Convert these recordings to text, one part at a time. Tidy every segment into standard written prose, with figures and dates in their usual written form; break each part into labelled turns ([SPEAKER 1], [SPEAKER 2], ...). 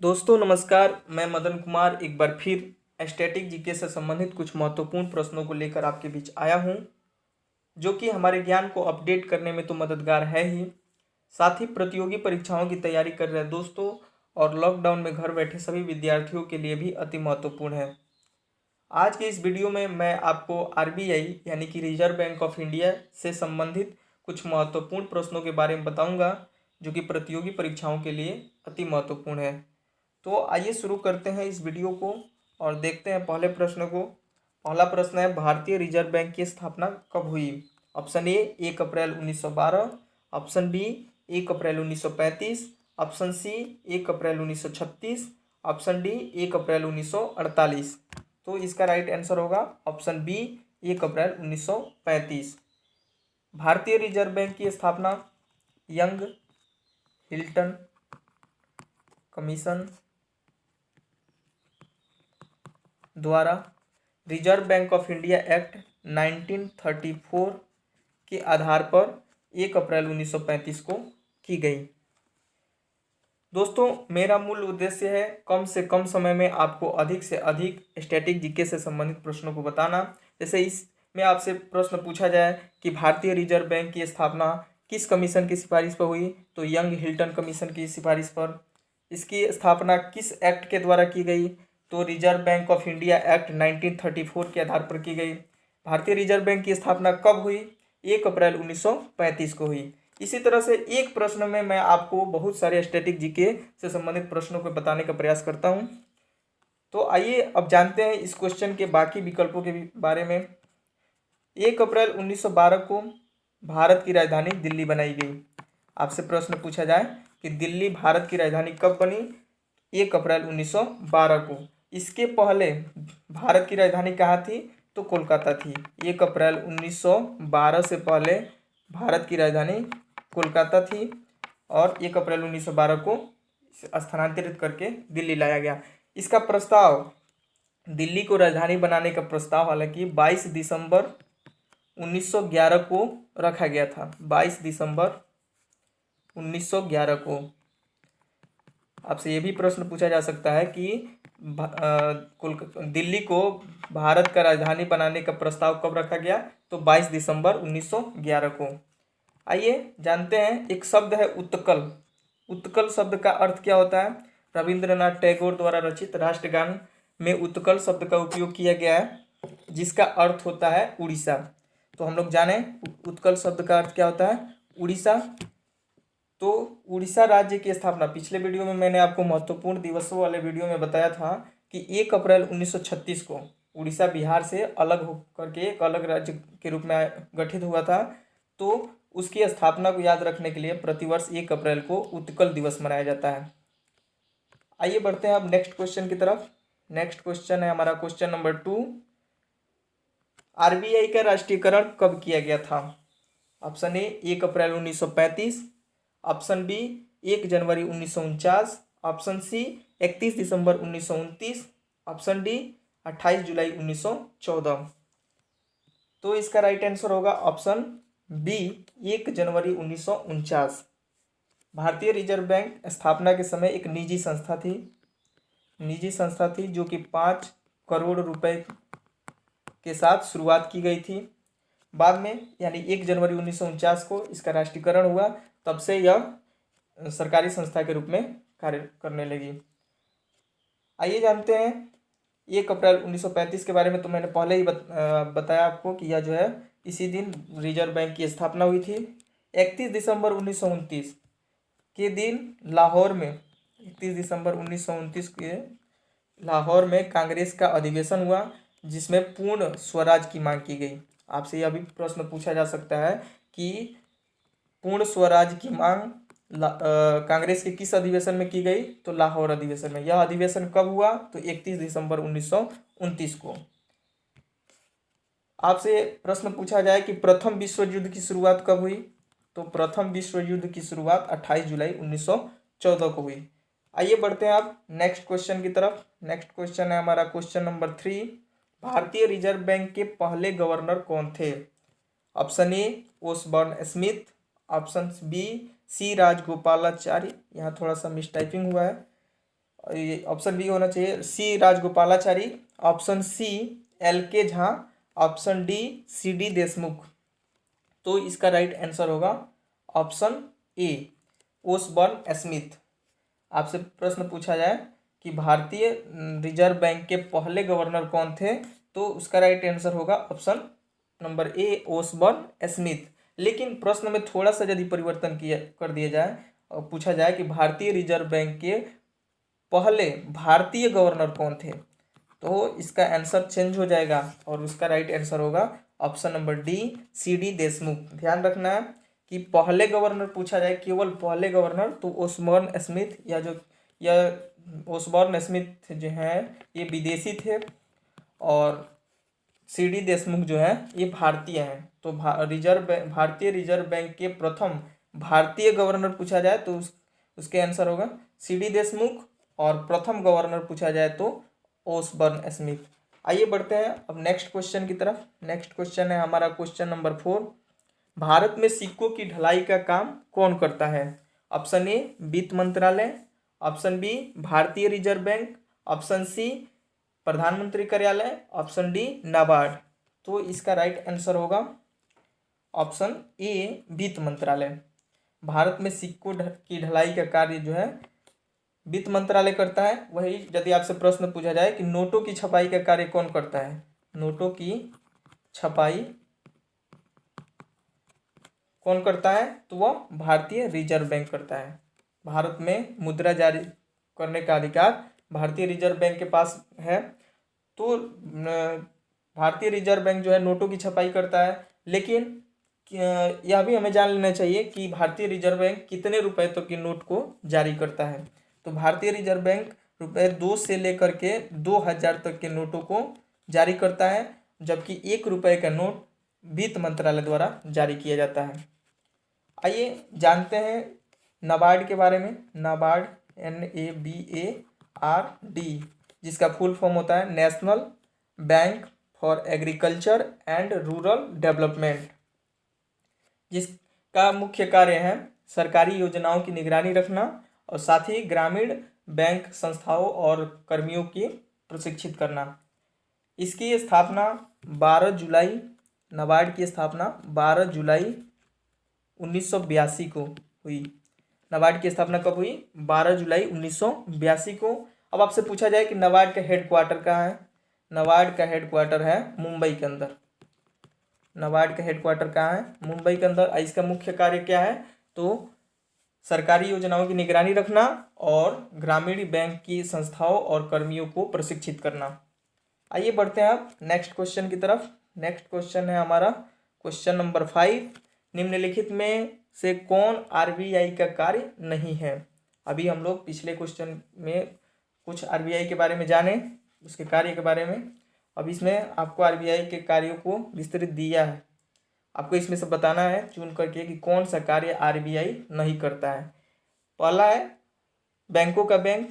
[SPEAKER 1] दोस्तों नमस्कार। मैं मदन कुमार एक बार फिर स्टैटिक जीके से संबंधित कुछ महत्वपूर्ण प्रश्नों को लेकर आपके बीच आया हूं, जो कि हमारे ज्ञान को अपडेट करने में तो मददगार है ही, साथ ही प्रतियोगी परीक्षाओं की तैयारी कर रहे दोस्तों और लॉकडाउन में घर बैठे सभी विद्यार्थियों के लिए भी अति महत्वपूर्ण है। आज के इस वीडियो में मैं आपको आरबीआई यानी कि रिजर्व बैंक ऑफ इंडिया से संबंधित कुछ महत्वपूर्ण प्रश्नों के बारे में बताऊंगा, जो कि प्रतियोगी परीक्षाओं के लिए अति महत्वपूर्ण है। तो आइए शुरू करते हैं इस वीडियो को और देखते हैं पहले प्रश्न को। पहला प्रश्न है, भारतीय रिजर्व बैंक की स्थापना कब हुई? Option A 1 April 1912, option B 1 April 1935, option C 1 April 1936, option D 1 April 1948। तो इसका राइट आंसर होगा ऑप्शन बी 1 अप्रैल 1935। भारतीय रिजर्व बैंक की स्थापना यंग हिल्टन कमीशन द्वारा Reserve Bank of India Act 1934 के आधार पर 1 अप्रैल 1935 को की गई। दोस्तों मेरा मूल उद्देश्य है कम से कम समय में आपको अधिक से अधिक स्टैटिक जीके से संबंधित प्रश्नों को बताना। जैसे इसमें आपसे प्रश्न पूछा जाए कि भारतीय रिजर्व बैंक की स्थापना किस कमीशन की सिफारिश पर हुई, तो यंग हिल्टन कमीशन की सिफारिश पर। इसकी स्थापना किस एक्ट के द्वारा की गई, तो reserve Bank of India Act 1934 के आधार पर की गई। भारतीय रिजर्व बैंक की स्थापना कब हुई? 1 अप्रैल 1935 को हुई। इसी तरह से एक प्रश्न में मैं आपको बहुत सारे स्टैटिक जीके से संबंधित प्रश्नों को बताने का प्रयास करता हूं। तो आइए अब जानते हैं इस क्वेश्चन के बाकी विकल्पों के बारे में। 1 अप्रैल 1912 को भारत की राजधानी दिल्ली बनाई गई। आपसे प्रश्न पूछा जाए कि दिल्ली भारत की राजधानी कब बनी? 1 अप्रैल 1912 को। इसके पहले भारत की राजधानी कहाँ थी? तो कोलकाता थी। 1 अप्रैल 1912 से पहले भारत की राजधानी कोलकाता थी और 1 अप्रैल 1912 को स्थानांतरित करके दिल्ली लाया गया। इसका प्रस्ताव, दिल्ली को राजधानी बनाने का प्रस्ताव हालांकि 22 दिसंबर 1911 को रखा गया था। 22 दिसंबर 1911 को। आपसे ये भी प्रश्न पूछा जा सकता है कि दिल्ली को भारत का राजधानी बनाने का प्रस्ताव कब रखा गया, तो 22 दिसंबर 1911 को। आइए जानते हैं, एक शब्द है उत्कल। उत्कल शब्द का अर्थ क्या होता है? रविंद्रनाथ टैगोर द्वारा रचित राष्ट्रगान में उत्कल शब्द का उपयोग किया गया है, जिसका अर्थ होता है उड़ीसा। तो हम लोग जाने उत्कल शब्द का अर्थ क्या होता है? उड़ीसा। तो उड़ीसा राज्य की स्थापना, पिछले वीडियो में मैंने आपको महत्वपूर्ण दिवसों वाले वीडियो में बताया था कि 1 अप्रैल 1936 को उड़ीसा बिहार से अलग होकर के एक अलग राज्य के रूप में गठित हुआ था। तो उसकी स्थापना को याद रखने के लिए प्रतिवर्ष 1 अप्रैल को उत्कल दिवस मनाया जाता है। आइए बढ़ते हैं अब नेक्स्ट क्वेश्चन की तरफ। नेक्स्ट क्वेश्चन है हमारा क्वेश्चन नंबर 2। आरबीआई का राष्ट्रीयकरण कब किया गया था? Option A 1 April 1935, option B 1 जनवरी 1949, ऑप्शन सी 31 दिसंबर 1929, ऑप्शन डी 28 जुलाई 1914। तो इसका राइट आंसर होगा ऑप्शन बी 1 जनवरी 1949। भारतीय रिजर्व बैंक स्थापना के समय एक निजी संस्था थी जो कि 5 करोड़ रुपए के साथ शुरुआत की गई थी। बाद में यानी 1 जनवरी 1949 को इसका राष्ट्रीयकरण हुआ, तब से यह सरकारी संस्था के रूप में कार्य करने लगी। आइए जानते हैं 1 अप्रैल 1935 के बारे में। तो मैंने पहले ही बताया आपको कि यह जो है इसी दिन रिजर्व बैंक की स्थापना हुई थी। 31 दिसंबर 1929 के दिन लाहौर में, 31 दिसंबर 1929 के लाहौर में कांग्रेस का अधिवेशन हुआ, जिसमें पूर्ण स्वराज की मांग की गई। आपसे यह भी प्रश्न पूछा जा सकता है कि पूर्ण स्वराज की मांग कांग्रेस के किस अधिवेशन में की गई, तो लाहौर अधिवेशन में। यह अधिवेशन कब हुआ, तो 31 दिसंबर 1929 को। आपसे प्रश्न पूछा जाए कि प्रथम विश्व युद्ध की शुरुआत कब हुई, तो प्रथम विश्व युद्ध की शुरुआत 28 जुलाई 1914 को हुई। आइए बढ़ते हैं आप नेक्स्ट क्वेश्चन की तरफ। नेक्स्ट क्वेश्चन है हमारा क्वेश्चन नंबर 3। भारतीय रिजर्व बैंक के पहले गवर्नर कौन थे? Option A Osborne Smith, option B C Rajagopalachari, यहाँ थोड़ा सा मिस टाइपिंग हुआ है, ये ऑप्शन बी होना चाहिए, C Rajagopalachari, option C LK Jha, option D CD Deshmukh. तो इसका राइट आंसर होगा ऑप्शन ए ओसबॉर्न स्मिथ। आपसे प्रश्न पूछा जाए कि भारतीय रिजर्व बैंक के पहले गवर्नर कौन थे, तो उसका राइट आंसर होगा option number A Osborne Smith. लेकिन प्रश्न में थोड़ा सा यदि परिवर्तन किया कर दिया जाए और पूछा जाए कि भारतीय रिजर्व बैंक के पहले भारतीय गवर्नर कौन थे, तो इसका आंसर चेंज हो जाएगा और उसका राइट आंसर होगा option number D CD Deshmukh. ध्यान रखना है कि पहले गवर्नर पूछा जाए, केवल पहले गवर्नर, तो ओसबॉर्न स्मिथ या ओसबॉर्न स्मिथ जो हैं ये विदेशी थे और CD देशमुख जो है ये भारतीय हैं। तो भारतीय रिजर्व बैंक के प्रथम भारतीय गवर्नर पूछा जाए तो उसके आंसर होगा CD देशमुख, और प्रथम गवर्नर पूछा जाए तो ओसबॉर्न स्मिथ। आइए बढ़ते हैं अब नेक्स्ट क्वेश्चन की तरफ। नेक्स्ट क्वेश्चन है हमारा क्वेश्चन नंबर 4। भारत में सिक्कों की ढलाई का काम कौन करता है? ऑप्शन ए वित्त मंत्रालय, ऑप्शन बी भारतीय रिजर्व बैंक, ऑप्शन सी प्रधानमंत्री कार्यालय, ऑप्शन डी नाबार्ड। तो इसका राइट आंसर होगा ऑप्शन ए वित्त मंत्रालय। भारत में सिक्कों की ढलाई का कार्य जो है वित्त मंत्रालय करता है। वही यदि आपसे प्रश्न पूछा जाए कि नोटों की छपाई का कार्य कौन करता है, नोटों की छपाई कौन करता है, तो वह भारतीय रिजर्व बैंक करता है। भारत में मुद्रा जारी करने का अधिकार भारतीय रिजर्व बैंक के पास है। तो भारतीय रिजर्व बैंक जो है नोटों की छपाई करता है, लेकिन यह भी हमें जान लेना चाहिए कि भारतीय रिजर्व बैंक कितने रुपए तक की नोट को जारी करता है। तो भारतीय रिजर्व बैंक ₹2 से लेकर के 2000 तक के नोटों को जारी करता है, जबकि ₹1 का नोट वित्त मंत्रालय द्वारा जारी किया जाता है। आइए जानते हैं नाबार्ड के बारे में। नाबार्ड NABARD, जिसका फुल फॉर्म होता है national bank for agriculture and rural development, जिसका मुख्य कार्य है सरकारी योजनाओं की निगरानी रखना और साथ ही ग्रामीण बैंक संस्थाओं और कर्मियों की प्रशिक्षित करना। इसकी स्थापना 12 जुलाई नाबार्ड की स्थापना 12 जुलाई 1982 को हुई। नाबार्ड की स्थापना कब हुई? 12 जुलाई 1982 को। अब आपसे पूछा जाए कि नाबार्ड का हेडक्वार्टर कहाँ है? नाबार्ड का हेडक्वार्टर है मुंबई के अंदर। नाबार्ड का हेडक्वार्टर कहाँ है? मुंबई के अंदर। इसका मुख्य कार्य क्या है? तो सरकारी योजनाओं की निगरानी रखना और ग्रामीण बैंक की संस्थाओं और कर्मियों को प्रशिक्षित करना। आइए बढ़ते हैं अब नेक्स्ट क्वेश्चन की तरफ। नेक्स्ट क्वेश्चन है हमारा क्वेश्चन नंबर 5। निम्नलिखित में से कौन RBI का कार्य नहीं है? अभी हम लोग पिछले क्वेश्चन में कुछ RBI के बारे में जाने, उसके कार्य के बारे में। अब इसमें आपको RBI के कार्यों को विस्तृत दिया है, आपको इसमें से बताना है चुन करके कि कौन सा कार्य RBI नहीं करता है। पहला है बैंकों का बैंक,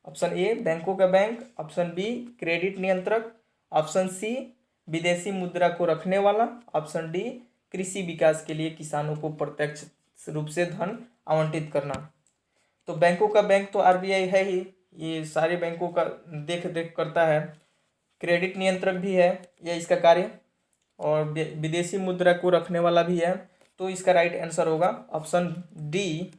[SPEAKER 1] ऑप्शन ए बैंकों का बैंक, ऑप्शन बी क्रेडिट नियंत्रक, ऑप्शन सी विदेशी मुद्रा को रखने वाला, ऑप्शन डी कृषि विकास के लिए किसानों को प्रत्यक्ष रूप से धन आवंटित करना। तो बैंकों का बैंक तो RBI है ही, ये सारे बैंकों का देख रेख करता है। क्रेडिट नियंत्रक भी है यह इसका कार्य, और विदेशी मुद्रा को रखने वाला भी है। तो इसका राइट आंसर होगा ऑप्शन डी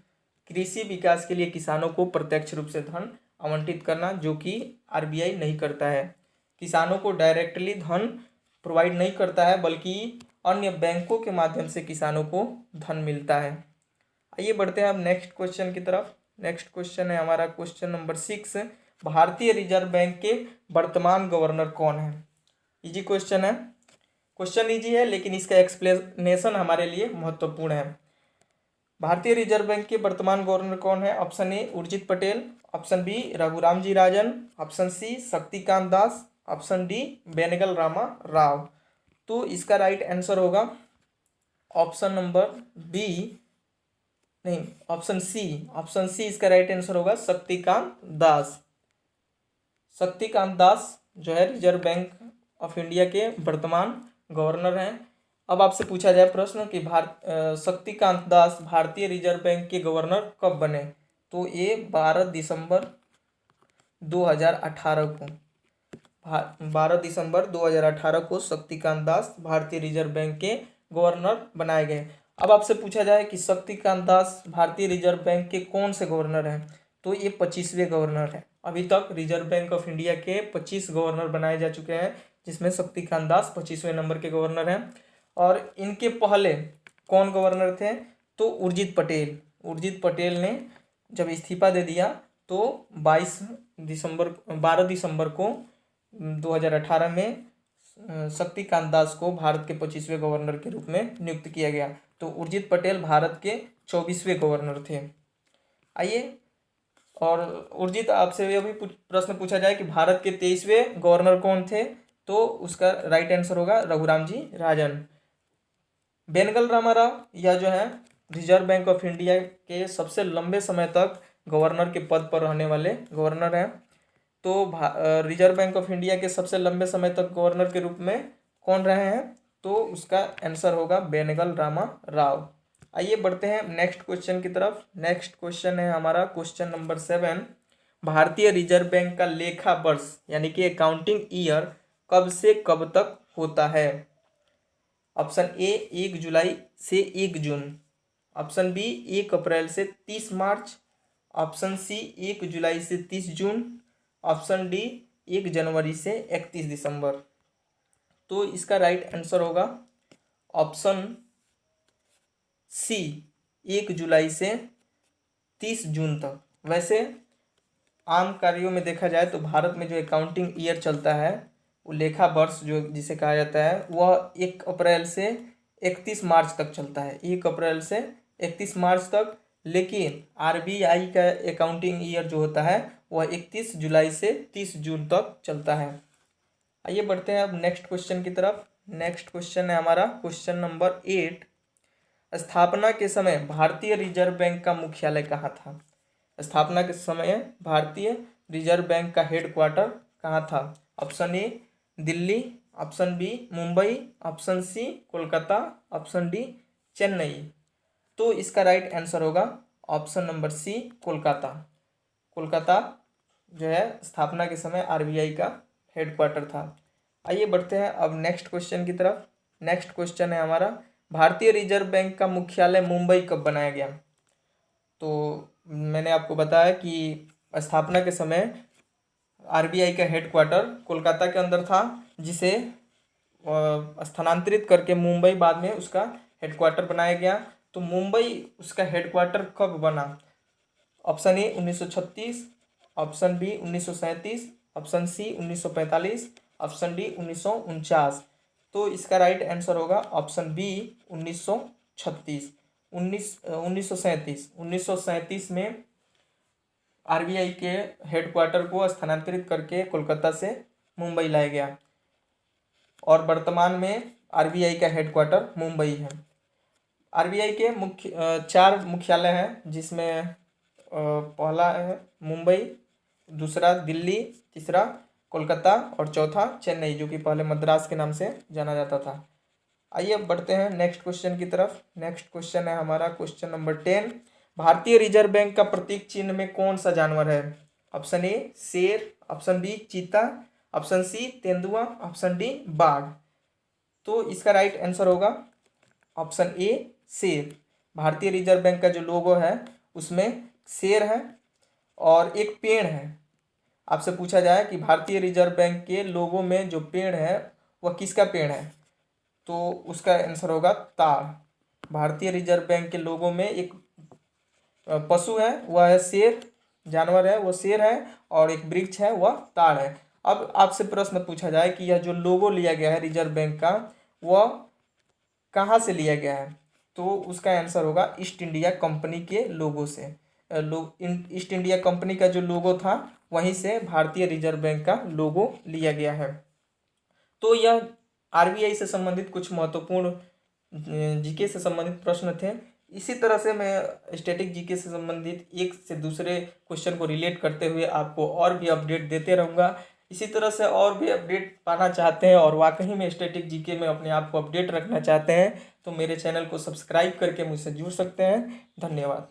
[SPEAKER 1] कृषि विकास के लिए किसानों को प्रत्यक्ष रूप से धन आवंटित करना, जो कि RBI नहीं करता है। किसानों को डायरेक्टली धन प्रोवाइड नहीं करता है, बल्कि अन्य बैंकों के माध्यम से किसानों को धन मिलता है। आइए बढ़ते हैं अब नेक्स्ट क्वेश्चन की तरफ। नेक्स्ट क्वेश्चन है हमारा क्वेश्चन नंबर 6। भारतीय रिजर्व बैंक के वर्तमान गवर्नर कौन है? इजी क्वेश्चन है, क्वेश्चन इजी है लेकिन इसका एक्सप्लेनेशन हमारे लिए महत्वपूर्ण है। भारतीय रिजर्व बैंक के वर्तमान गवर्नर कौन है? Option A Urjit Patel, option B Raghuram G Rajan, option C Shaktikanta Das, option D Benegal Rama Rau. तो इसका राइट आंसर होगा ऑप्शन नंबर बी, नहीं ऑप्शन सी। ऑप्शन सी इसका राइट आंसर होगा शक्तिकांत दास। शक्तिकांत दास जो है रिजर्व बैंक ऑफ इंडिया के वर्तमान गवर्नर हैं। अब आपसे पूछा जाए प्रश्न कि शक्तिकांत दास भारतीय रिजर्व बैंक के गवर्नर कब बने? तो ये 12 दिसंबर 2018 को 12 दिसंबर 2018 को शक्तिकांत दास भारतीय रिजर्व बैंक के गवर्नर बनाए गए। अब आपसे पूछा जाए कि शक्तिकांत दास भारतीय रिजर्व बैंक के कौन से गवर्नर हैं, तो ये 25वें गवर्नर हैं। अभी तक रिजर्व बैंक ऑफ इंडिया के 25 गवर्नर बनाए जा चुके हैं, जिसमें शक्तिकांत दास 25वें नंबर के गवर्नर हैं। और इनके पहले कौन गवर्नर थे, तो उर्जित पटेल ने जब इस्तीफा दे दिया तो 12 दिसंबर को 2018 में शक्तिकांत दास को भारत के 25वें गवर्नर के रूप में नियुक्त किया गया। तो उर्जित पटेल भारत के 24वें गवर्नर थे। आइए, और उर्जित आपसे यह भी प्रश्न पूछा जाए कि भारत के 23वें गवर्नर कौन थे, तो उसका राइट आंसर होगा रघुराम जी राजन। बेनगल रामाराव यह जो है रिजर्व बैंक ऑफ इंडिया के सबसे लंबे समय तक गवर्नर के पद पर रहने वाले गवर्नर हैं। तो रिजर्व बैंक ऑफ इंडिया के सबसे लंबे समय तक गवर्नर के रूप में कौन रहे हैं, तो उसका आंसर होगा बेनगल रामा राव। आइए बढ़ते हैं नेक्स्ट क्वेश्चन की तरफ। नेक्स्ट क्वेश्चन है हमारा क्वेश्चन नंबर 7। भारतीय रिजर्व बैंक का लेखा वर्ष यानी कि अकाउंटिंग ईयर कब से कब तक होता है? ऑप्शन ए 1 जुलाई से 1 जून, ऑप्शन बी 1 अप्रैल से 30 मार्च, ऑप्शन सी 1 जुलाई से 30 जून, ऑप्शन डी 1 जनवरी से 31 दिसंबर। तो इसका राइट आंसर होगा ऑप्शन सी 1 जुलाई से 30 जून तक। वैसे आम कार्यों में देखा जाए तो भारत में जो अकाउंटिंग ईयर चलता है, वो लेखा वर्ष जो जिसे कहा जाता है, वह 1 अप्रैल से 31 मार्च तक चलता है, 1 अप्रैल से 31 मार्च तक। लेकिन आरबीआई का अकाउंटिंग ईयर जो होता है वह 31 जुलाई से 30 जून तक चलता है। आइए बढ़ते हैं अब नेक्स्ट क्वेश्चन की तरफ। नेक्स्ट क्वेश्चन है हमारा क्वेश्चन नंबर 8। स्थापना के समय भारतीय रिजर्व बैंक का मुख्यालय कहाँ था? स्थापना के समय भारतीय रिजर्व बैंक का हेडक्वार्टर कहाँ था? Option A Delhi, option B Mumbai, option C Kolkata, option D Chennai. तो इसका राइट आंसर होगा option number C Kolkata. Kolkata जो है स्थापना के समय आरबीआई का हेडक्वार्टर था। आइए बढ़ते हैं अब नेक्स्ट क्वेश्चन की तरफ। नेक्स्ट क्वेश्चन है हमारा भारतीय रिजर्व बैंक का मुख्यालय मुंबई कब बनाया गया? तो मैंने आपको बताया कि स्थापना के समय आरबीआई का हेडक्वार्टर कोलकाता के अंदर था, जिसे स्थानांतरित करके मुंबई बाद में उसका हेडक्वार्टर बनाया गया। तो मुंबई उसका हेडक्वार्टर कब बना? Option A 1936, option B 1937, option C 1945, option D 1949। तो इसका राइट आंसर होगा ऑप्शन बी 1937। 1937 में आरबीआई के हेडक्वार्टर को स्थानांतरित करके कोलकाता से मुंबई लाया गया, और वर्तमान में आरबीआई का हेडक्वार्टर मुंबई है। आरबीआई के मुख्य 4 मुख्यालय हैं, जिसमें पहला है मुंबई, दूसरा दिल्ली, तीसरा कोलकाता और चौथा चेन्नई, जो कि पहले मद्रास के नाम से जाना जाता था। आइए अब बढ़ते हैं नेक्स्ट क्वेश्चन की तरफ। नेक्स्ट क्वेश्चन है हमारा क्वेश्चन नंबर 10। भारतीय रिजर्व बैंक का प्रतीक चिन्ह में कौन सा जानवर है? ऑप्शन ए शेर, ऑप्शन बी चीता, ऑप्शन सी तेंदुआ, ऑप्शन डी बाघ। तो इसका राइट आंसर होगा ऑप्शन ए शेर। भारतीय रिजर्व बैंक का जो लोगो है उसमें शेर है और एक पेड़ है। आपसे पूछा जाए कि भारतीय रिजर्व बैंक के लोगो में जो पेड़ है वह किसका पेड़ है, तो उसका आंसर होगा ताड़। भारतीय रिजर्व बैंक के लोगों में एक पशु है, वह है शेर, जानवर है वो शेर है, और एक वृक्ष है वह ताड़ है। अब आपसे प्रश्न पूछा जाए कि यह जो लोगो लिया गया है रिजर्व बैंक का, वह कहाँ से लिया गया है, तो उसका आंसर होगा ईस्ट इंडिया कंपनी के लोगो से। ईस्ट इंडिया कंपनी का जो लोगो था वहीं से भारतीय रिजर्व बैंक का लोगो लिया गया है। तो यह आरबीआई से संबंधित कुछ महत्वपूर्ण जीके से संबंधित प्रश्न थे। इसी तरह से मैं स्टैटिक जीके से संबंधित एक से दूसरे क्वेश्चन को रिलेट करते हुए आपको और भी अपडेट देते रहूँगा। इसी तरह से और भी अपडेट पाना चाहते हैं और वाकई में स्टैटिक जीके में अपने आप को अपडेट रखना चाहते हैं, तो मेरे चैनल को सब्सक्राइब करके मुझसे जुड़ सकते हैं। धन्यवाद।